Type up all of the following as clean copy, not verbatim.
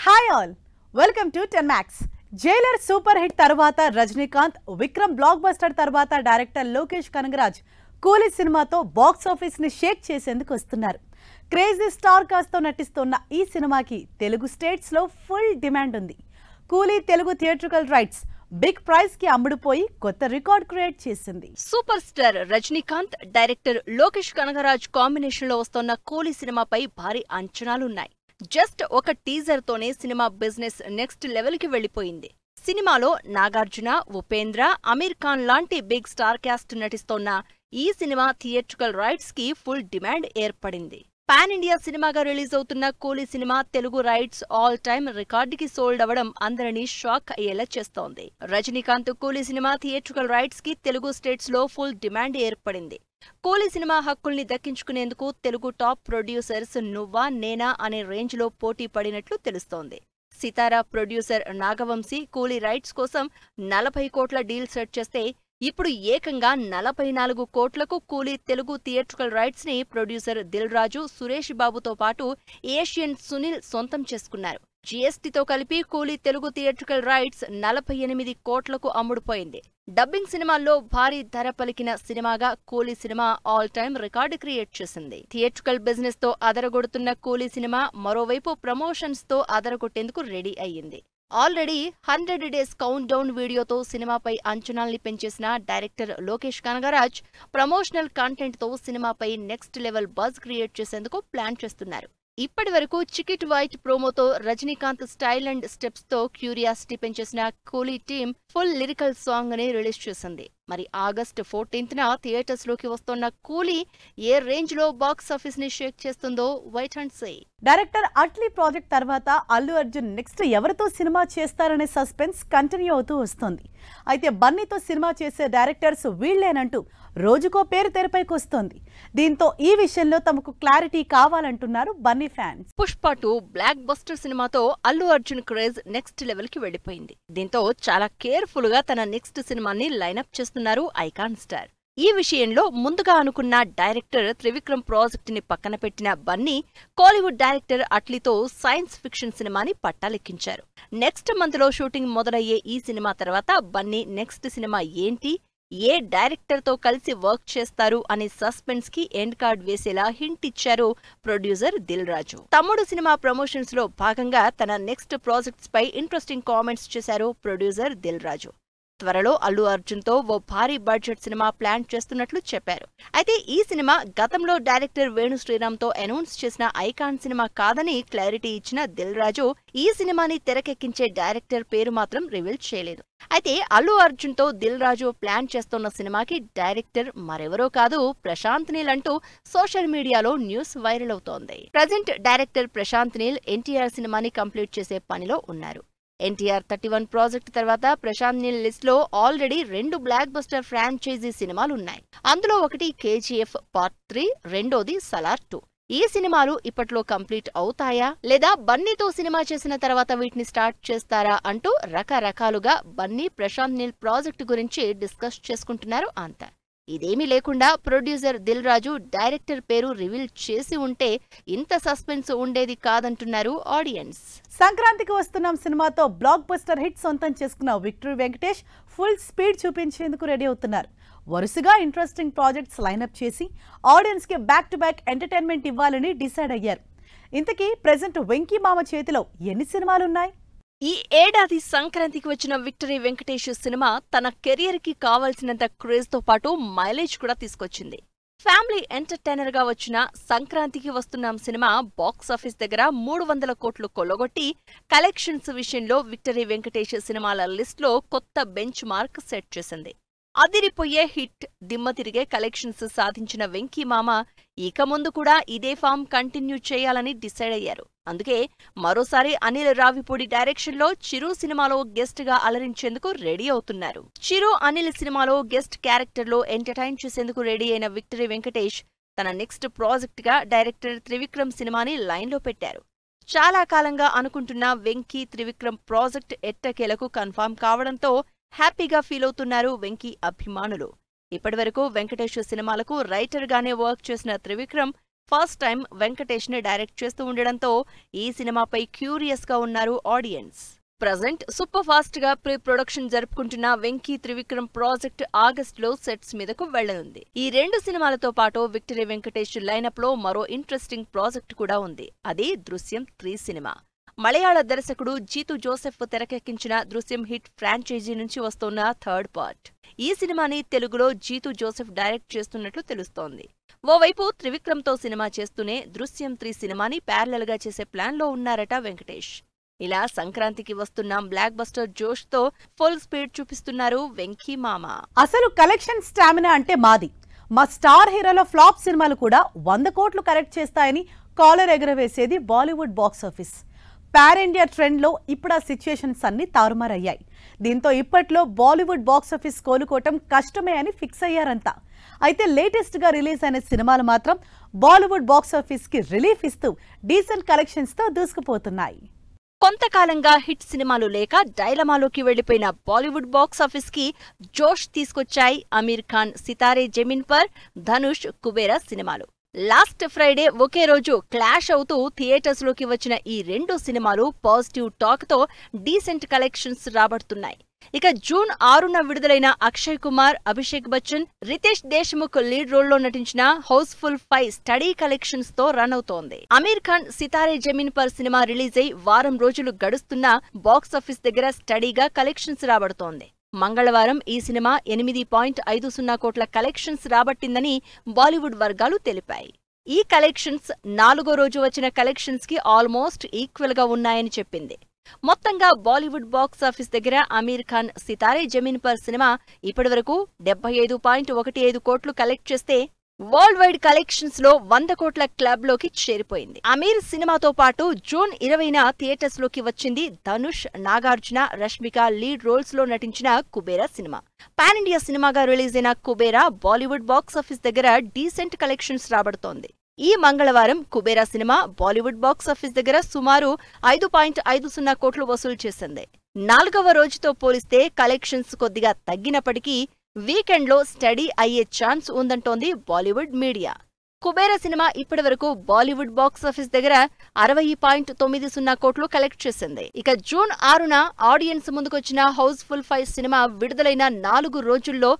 Hi all welcome to 10 Max. Jailer super hit తర్వాత Rajinikanth, Vikram block buster తర్వాత director Lokesh Kanagaraj కూలీ సినిమాతో బాక్స్ ఆఫీస్ ని షేక్ చేసేందుకు వస్తున్నారు. క్రేజీ స్టార్ కాస్ట్ తో నటిస్తున్న ఈ సినిమాకి తెలుగు స్టేట్స్ లో ఫుల్ డిమాండ్ ఉంది. Coolie Telugu theatrical rights big price కి అమ్ముడుపోయి కొత్త రికార్డ్ క్రియేట్ చేసింది. Super star Rajinikanth, director Lokesh Kanagaraj combination లో వస్తున్న కూలీ సినిమాపై భారీ అంచనాలున్నాయి. జస్ట్ ఒక టీజర్ తోనే సినిమా బిజినెస్ నెక్స్ట్ లెవెల్ కి వెళ్లిపోయింది. సినిమాలో నాగార్జున, ఉపేంద్ర, అమీర్ ఖాన్ లాంటి బిగ్ స్టార్ క్యాస్ట్ నటిస్తోన్న ఈ సినిమా థియేట్రికల్ రైట్స్ కి ఫుల్ డిమాండ్ ఏర్పడింది. పాన్ ఇండియా సినిమాగా రిలీజ్ అవుతున్న కూలీ సినిమా తెలుగు రైట్స్ ఆల్ టైమ్ రికార్డుకి సోల్డ్ అవ్వడం అందరినీ షాక్ అయ్యేలా చేస్తోంది. రజనీకాంత్ కూలీ సినిమా థియేట్రికల్ రైట్స్ కి తెలుగు స్టేట్స్ లో ఫుల్ డిమాండ్ ఏర్పడింది. కూలీ సినిమా హక్కుల్ని దక్కించుకునేందుకు తెలుగు టాప్ ప్రొడ్యూసర్స్ నువ్వా నేనా అనే రేంజ్ లో పోటీ పడినట్లు తెలుస్తోంది. సితారా ప్రొడ్యూసర్ నాగవంశీ కూలీ రైట్స్ కోసం 40 కోట్ల డీల్ సెట్ చేస్తే ఇప్పుడు ఏకంగా 44 కోట్లకు కూలీ తెలుగు థియేట్రికల్ రైట్స్ ని ప్రొడ్యూసర్ దిల్ రాజు, సురేష్ బాబుతో పాటు ఏషియన్ సునీల్ సొంతం చేసుకున్నారు. జీఎస్టీతో కలిపి కూలీ తెలుగు థియేట్రికల్ రైట్స్ 48 కోట్లకు అమ్ముడుపోయింది. డబ్బింగ్ సినిమాల్లో భారీ ధర పలికిన సినిమాగా కూలీ సినిమా ఆల్ టైమ్ రికార్డు క్రియేట్ చేసింది. థియేట్రికల్ బిజినెస్ తో అదరగొడుతున్న కూలీ సినిమా మరోవైపు ప్రమోషన్స్ తో అదరగొట్టేందుకు రెడీ అయ్యింది. ఆల్రెడీ 100 డేస్ కౌంట్ డౌన్ వీడియోతో సినిమాపై అంచనాల్ని పెంచేసిన director Lokesh Kanagaraj promotional content తో సినిమాపై నెక్స్ట్ లెవెల్ బజ్ క్రియేట్ చేసేందుకు ప్లాన్ చేస్తున్నారు. ఇప్పటి వరకు చికిట్ వైట్ ప్రోమోతో రజనీకాంత్ స్టైల్ అండ్ స్టెప్స్ తో క్యూరియాసిటీ పెంచేసిన Coolie team full lyrical song ని రిలీజ్ చేసింది. మరి ఆగస్టు 14న థియేటర్స్ లోకి వస్తున్న కూలీ ఏ రేంజ్ లో బాక్స్ ఆఫీస్ ని షేక్ చేస్తుందో wait and see. Director Atlee project తర్వాత అల్లు అర్జున్ నెక్స్ట్ ఎవరితో సినిమా చేస్తారనే సస్పెన్స్ కంటిన్యూ అవుతూ వస్తోంది. అయితే బన్నీతో సినిమా చేసే డైరెక్టర్స్ వీళ్లేనంటూ రోజుకో పేరు తెరపైకి వస్తోంది. దీంతో ఈ విషయంలో తమకు క్లారిటీ కావాలంటున్నారు Bunny fans. Pushpa 2 blockbuster సినిమాతో Allu Arjun craze next level కి వెళ్లిపోయింది. దీంతో చాలా కేర్ఫుల్ గా తన నెక్స్ట్ సినిమాని లైనప్ చేస్తున్నారు ఐకాన్ స్టార్. ఈ విషయంలో ముందుగా అనుకున్న డైరెక్టర్ త్రివిక్రమ్ ప్రాజెక్ట్ ని పక్కన పెట్టిన బన్నీ కోలీవుడ్ డైరెక్టర్ అట్లీతో సైన్స్ ఫిక్షన్ సినిమాని పట్టాలెక్కించారు. నెక్స్ట్ మంత్ లో షూటింగ్ మొదలయ్యే ఈ సినిమా తర్వాత బన్నీ నెక్స్ట్ సినిమా ఏంటి, ఏ డైరెక్టర్ తో కలిసి వర్క్ చేస్తారు అనే సస్పెన్స్ కి ఎండ్ కార్డ్ వేసేలా హింట్ ఇచ్చారు ప్రొడ్యూసర్ దిల్ రాజు. తమ్ముడు సినిమా ప్రమోషన్స్ లో భాగంగా తన నెక్స్ట్ ప్రాజెక్ట్స్ పై ఇంట్రెస్టింగ్ కామెంట్స్ చేశారు ప్రొడ్యూసర్ దిల్ రాజు. త్వరలో అల్లు అర్జున్ తో ఓ భారీ బడ్జెట్ సినిమా ప్లాన్ చేస్తున్నట్లు చెప్పారు. అయితే ఈ సినిమా గతంలో డైరెక్టర్ వేణు శ్రీరామ్ తో అనౌన్స్ చేసిన ఐకాన్ సినిమా కాదని క్లారిటీ ఇచ్చిన దిల్ రాజు ఈ సినిమాని తెరకెక్కించే డైరెక్టర్ పేరు మాత్రం రివీల్ చేయలేదు. అయితే అల్లు అర్జున్ తో దిల్ రాజు ప్లాన్ చేస్తున్న సినిమాకి డైరెక్టర్ మరెవరో కాదు ప్రశాంత్ నీల్ అంటూ సోషల్ మీడియాలో న్యూస్ వైరల్ అవుతోంది. ప్రజెంట్ డైరెక్టర్ ప్రశాంత్ నీల్ ఎన్టీఆర్ సినిమాని కంప్లీట్ చేసే పనిలో ఉన్నారు. ఎన్టీఆర్ 31 ప్రాజెక్ట్ తర్వాత ప్రశాంత్ నీల్ లిస్ట్ లో ఆల్రెడీ 2 బ్లాక్ బస్టర్ ఫ్రాంచైజీ సినిమాలున్నాయి. అందులో ఒకటి KGF Part 3, రెండోది సలార్ 2. ఈ సినిమాలు ఇప్పట్లో కంప్లీట్ అవుతాయా లేదా బన్నీతో సినిమా చేసిన తర్వాత వీటిని స్టార్ట్ చేస్తారా అంటూ రకరకాలుగా బన్నీ ప్రశాంత్ నీల్ ప్రాజెక్టు గురించి డిస్కస్ చేసుకుంటున్నారు అంతా. ఇదేమీ లేకుండా ప్రొడ్యూసర్ దిల్ రాజు డైరెక్టర్ పేరు రివీల్ చేసి ఉంటే ఇంత సస్పెన్స్ ఉండేది కాదంటున్నారు ఆడియన్స్. సంక్రాంతికి వస్తున్నాం సినిమాతో బ్లాక్ బస్టర్ హిట్ సొంతం చేసుకున్న విక్టరీ వెంకటేష్ ఫుల్ స్పీడ్ చూపించేందుకు రెడీ అవుతున్నారు. వరుసగా ఇంట్రెస్టింగ్ ప్రాజెక్ట్స్ లైనప్ చేసి ఆడియన్స్ కి బ్యాక్ టు బ్యాక్ ఎంటర్టైన్మెంట్ ఇవ్వాలని డిసైడ్ అయ్యారు. ఇంతకీ ప్రెజెంట్ వెంకీ మామ చేతిలో ఎన్ని సినిమాలున్నాయి? ఈ ఏడాది సంక్రాంతికి వచ్చిన విక్టరీ వెంకటేష్ సినిమా తన కెరియర్ కి కావాల్సినంత క్రేజ్ తో పాటు మైలేజ్ కూడా తీసుకొచ్చింది. ఫ్యామిలీ ఎంటర్టైనర్ గా వచ్చిన సంక్రాంతికి వస్తున్నాం సినిమా బాక్సాఫీస్ దగ్గర 300 కోట్లు కొల్లగొట్టి కలెక్షన్స్ విషయంలో విక్టరీ వెంకటేష్ సినిమాల లిస్ట్ లో కొత్త బెంచ్ మార్క్ సెట్ చేసింది. అదిరిపోయే హిట్, దిమ్మ తిరిగే కలెక్షన్స్ సాధించిన వెంకీ మామ ఇక ముందు కూడా ఇదే ఫామ్ కంటిన్యూ చేయాలని డిసైడ్ అయ్యారు. అందుకే మరోసారి అనిల్ రావిపూడి డైరెక్షన్ లో చిరు సినిమాలో గెస్ట్ గా అలరించేందుకు రెడీ అవుతున్నారు. చిరు అనిల్ సినిమాలో గెస్ట్ క్యారెక్టర్ లో ఎంటర్టైన్ చేసేందుకు రెడీ అయిన విక్టరీ వెంకటేష్ తన నెక్స్ట్ ప్రాజెక్ట్ గా డైరెక్టర్ త్రివిక్రమ్ సినిమాని లైన్ లో పెట్టారు. చాలా కాలంగా అనుకుంటున్న వెంకీ త్రివిక్రమ్ ప్రాజెక్ట్ ఎట్టకేలకు కన్ఫర్మ్ కావడంతో హ్యాపీగా ఫీల్ అవుతున్నారు వెంకీ అభిమానులు. ఇప్పటివరకు వెంకటేష్ సినిమాలకు రైటర్ గానే వర్క్ చేసిన త్రివిక్రమ్ ఫస్ట్ టైం వెంకటేష్ ని డైరెక్ట్ చేస్తూ ఉండడంతో ఈ సినిమాపై క్యూరియస్ గా ఉన్నారు ఆడియన్స్. ప్రజెంట్ సూపర్ ఫాస్ట్ గా ప్రీ ప్రొడక్షన్ జరుపుకుంటున్న వెంకీ త్రివిక్రమ్ ప్రాజెక్ట్ ఆగస్టులో సెట్స్ మీదకు వెళ్లనుంది. ఈ 2 సినిమాలతో పాటు విక్టరీ వెంకటేష్ లైనప్ లో మరో ఇంట్రెస్టింగ్ ప్రాజెక్ట్ కూడా ఉంది. అది దృశ్యం 3 సినిమా. మలయాళ దర్శకుడు జీతు జోసెఫ్ తెరకెక్కించిన దృశ్యం హిట్ ఫ్రాంచైజీ నుంచి వస్తున్న థర్డ్ పార్ట్. ఈ సినిమాని తెలుగులో జీతు జోసెఫ్ డైరెక్ట్ చేస్తున్నట్లు తెలుస్తోంది. ఓవైపు త్రివిక్రమ్తో సినిమా చేస్తూనే దృశ్యం 3 సినిమాని ప్యారలల్ గా చేసే ప్లాన్ లో ఉన్నారట వెంకటేష్. ఇలా సంక్రాంతికి వస్తున్న బ్లాక్ బస్టర్ జోష్ తో ఫుల్ స్పీడ్ చూపిస్తున్నారు వెంకీ మామ. అసలు కలెక్షన్ స్టామినా అంటే మాది. మా స్టార్ హీరోల ఫ్లాప్ సినిమాలు కూడా 100 కోట్లు కలెక్ట్ చేస్తాయని కాలర్ ఎగరవేసేది Bollywood box office. Pan India trend లో ఇప్పుడు ఆ సిచ్యుయేషన్స్ అన్ని తారుమారయ్యాయి. దీంతో ఇప్పట్లో బాలీవుడ్ బాక్స్ ఆఫీస్ కోలుకోవటం కష్టమే అని ఫిక్స్ అయ్యారంతా. అయితే లేటెస్ట్ గా రిలీజ్ అయిన సినిమాలు మాత్రం బాలీవుడ్ బాక్స్ ఆఫీస్ కి రిలీఫ్ ఇస్తూ డీసెంట్ కలెక్షన్స్ తో దూసుకుపోతున్నాయి. కొంతకాలంగా హిట్ సినిమాలు లేక డైలమాలోకి వెళ్లిపోయిన బాలీవుడ్ బాక్స్ ఆఫీస్ కి జోష్ తీసుకొచ్చాయి అమీర్ ఖాన్ సితారే జమీన్ పర్, ధనుష్ కుబేరా సినిమాలు. లాస్ట్ ఫ్రైడే ఒకే రోజు క్లాష్ అవుతూ థియేటర్స్ లోకి వచ్చిన ఈ 2 సినిమాలు పాజిటివ్ టాక్ తో డీసెంట్ కలెక్షన్స్ రాబడుతున్నాయి. ఇక జూన్ 6న విడుదలైన అక్షయ్ కుమార్, అభిషేక్ బచ్చన్, రితేష్ దేశ్ముఖ్ లీడ్ రోల్లో నటించిన హౌస్ఫుల్ 5 స్టడీ కలెక్షన్స్ తో రన్ అవుతోంది. అమీర్ ఖాన్ సితారే జమీన్ పర్ సినిమా రిలీజ్ అయి వారం రోజులు గడుస్తున్నా బాక్సాఫీస్ దగ్గర స్టడీగా కలెక్షన్స్ రాబడుతోంది. మంగళవారం ఈ సినిమా 8.50 కోట్ల కలెక్షన్స్ రాబట్టిందని బాలీవుడ్ వర్గాలు తెలిపాయి. ఈ కలెక్షన్స్ 4గో రోజు వచ్చిన కలెక్షన్స్ కి ఆల్మోస్ట్ ఈక్వల్ గా ఉన్నాయని చెప్పింది. మొత్తంగా బాలీవుడ్ బాక్స్ ఆఫీస్ దగ్గర అమీర్ ఖాన్ సితారే జమీన్ పర్ సినిమా ఇప్పటివరకు 75.15 కోట్లు కలెక్ట్ చేస్తే వరల్డ్ వైడ్ కలెక్షన్స్ లో 100 కోట్ల క్లబ్ లోకి చేరిపోయింది. అమీర్ సినిమాతో పాటు జూన్ 20న థియేటర్స్ లోకి వచ్చింది ధనుష్, నాగార్జున, రష్మిక లీడ్ రోల్స్ లో నటించిన కుబేరా సినిమా. పాన్ ఇండియా సినిమాగా రిలీజ్ అయిన కుబేరా బాలీవుడ్ బాక్స్ ఆఫీస్ దగ్గర డీసెంట్ కలెక్షన్స్ రాబడుతోంది. ఈ మంగళవారం Kubera cinema Bollywood box office దగ్గర సుమారు 5.50 కోట్లు వసూలు చేసింది. 4వ రోజుతో పోలిస్తే కలెక్షన్స్ కొద్దిగా తగ్గినప్పటికీ వీకెండ్లో స్టడీ అయ్యే ఛాన్స్ ఉందంటోంది బాలీవుడ్ మీడియా. కుబేరా సినిమా ఇప్పటివరకు బాలీవుడ్ బాక్స్ ఆఫీస్ దగ్గర 60.90 కోట్లు కలెక్ట్ చేసింది. ఇక జూన్ 6న ఆడియన్స్ ముందుకొచ్చిన హౌస్ఫుల్ 5 సినిమా విడుదలైన 4 రోజుల్లో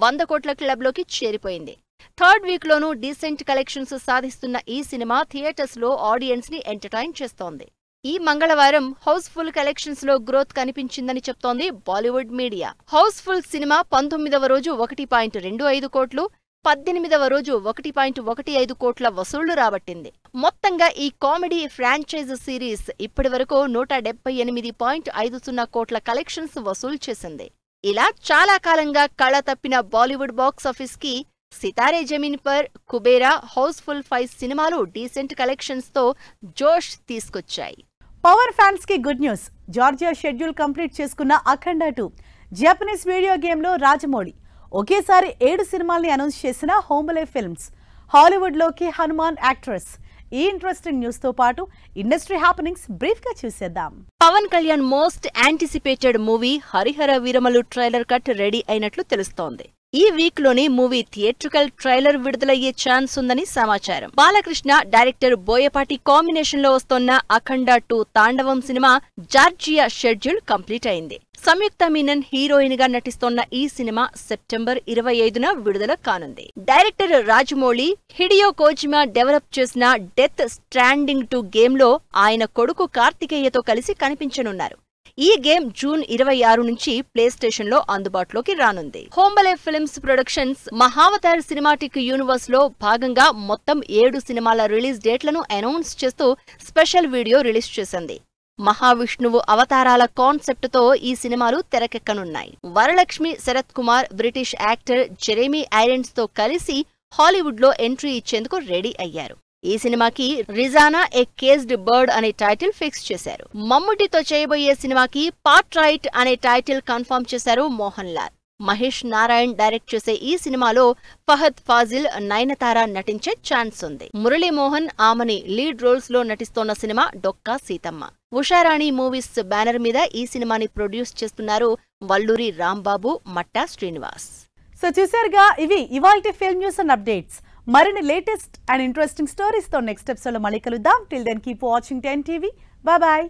100 కోట్ల క్లబ్లోకి చేరిపోయింది. థర్డ్ వీక్ లోనూ డీసెంట్ కలెక్షన్స్ సాధిస్తున్న ఈ సినిమా థియేటర్స్ లో ఆడియన్స్ ని ఎంటర్టైన్ చేస్తోంది. ఈ మంగళవారం హౌస్ఫుల్ కలెక్షన్స్ లో గ్రోత్ కనిపించిందని చెప్తోంది బాలీవుడ్ మీడియా. హౌస్ఫుల్ సినిమా 19వ రోజు 1.25 కోట్లు, 18వ రోజు 1.15 కోట్ల వసూళ్లు రాబట్టింది. మొత్తంగా ఈ కామెడీ ఫ్రాంచైజ్ సిరీస్ ఇప్పటివరకు 178.50 కోట్ల కలెక్షన్స్ వసూలు చేసింది. ఇలా చాలా కాలంగా కళ తప్పిన బాలీవుడ్ బాక్స్ ఆఫీస్ కి సితారే జమీన్ పర్, కుబేరా, హౌస్ఫుల్ 5 సినిమాలు డీసెంట్ కలెక్షన్స్ తో జోష్ తీసుకొచ్చాయి. పవర్ ఫ్యాన్స్ కి good news. Georgia schedule complete చేసుకున్న అఖండ 2 జపనీస్ వీడియో గేమ్ లో రాజమౌళి ఒకేసారి 7 సినిమాల్ని అనౌన్స్ చేసిన హోంబలే ఫిల్మ్స్. హాలీవుడ్ లోకి హనుమాన్ యాక్ట్రెస్. ఈ ఇంట్రెస్టింగ్ న్యూస్ తో పాటు ఇండస్ట్రీ హ్యాపెనింగ్స్ బ్రీఫ్ గా చూసేద్దాం. Pawan Kalyan most anticipated movie Harihara Veeramallu trailer cut ready అయినట్లు తెలుస్తోంది. ఈ వీక్ లోనే మూవీ థియేట్రికల్ ట్రైలర్ విడుదలయ్యే ఛాన్స్ ఉందని సమాచారం. బాలకృష్ణ, డైరెక్టర్ బోయపాటి కాంబినేషన్ లో వస్తోన్న అఖండ 2 తాండవం సినిమా జార్జియా షెడ్యూల్ కంప్లీట్ అయింది. సంయుక్త మీనన్ హీరోయిన్ గా నటిస్తోన్న ఈ సినిమా సెప్టెంబర్ 25న విడుదల కానుంది. డైరెక్టర్ రాజమౌళి హిడియో కోజిమా డెవలప్ చేసిన డెత్ స్ట్రాండింగ్ 2 గేమ్ లో ఆయన కొడుకు కార్తికేయతో కలిసి కనిపించనున్నారు. ఈ గేమ్ జూన్ 26 నుంచి ప్లే స్టేషన్ లో అందుబాటులోకి రానుంది. Hombale films productions Mahavatar cinematic universe లో భాగంగా మొత్తం 7 సినిమాల రిలీజ్ డేట్లను అనౌన్స్ చేస్తూ స్పెషల్ వీడియో రిలీజ్ చేసింది. మహావిష్ణువు అవతారాల కాన్సెప్ట్ తో ఈ సినిమాలు తెరకెక్కనున్నాయి. Varalaxmi Sarath Kumar British actor Jeremy Irons తో కలిసి హాలీవుడ్ లో ఎంట్రీ ఇచ్చేందుకు రెడీ అయ్యారు. ఈ సినిమాకి రిజానా ఏ కేజ్డ్ బర్డ్ అనే టైటిల్ ఫిక్స్ చేశారు. మమ్ముటితో చేయబోయే సినిమాకి పార్ట్ రైట్ అనే టైటిల్ కన్ఫర్మ్ చేశారు మోహన్ లాల్. మహేష్ నారాయణ్ డైరెక్ట్ చేసే ఈ సినిమాలో ఫహద్ ఫాజిల్, నయనతార నటించే ఛాన్స్ ఉంది. మురళీమోహన్, ఆమని లీడ్ రోల్స్ లో నటిస్తోన్న సినిమా డొక్కా సీతమ్మ. ఉషారాణి మూవీస్ బ్యానర్ మీద ఈ సినిమాని ప్రొడ్యూస్ చేస్తున్నారు వల్లూరి రాంబాబు, మట్టా శ్రీనివాస్. సో చూసారుగా, ఇవి ఇవాల్టి ఫిల్మ్ న్యూస్ అండ్ అప్డేట్స్. మరిన్ని లేటెస్ట్ అండ్ ఇంట్రెస్టింగ్ స్టోరీస్ తో నెక్స్ట్ ఎపిసోడ్ లో మళ్ళీ కలుద్దాం. Till then keep watching 10 TV. Bye.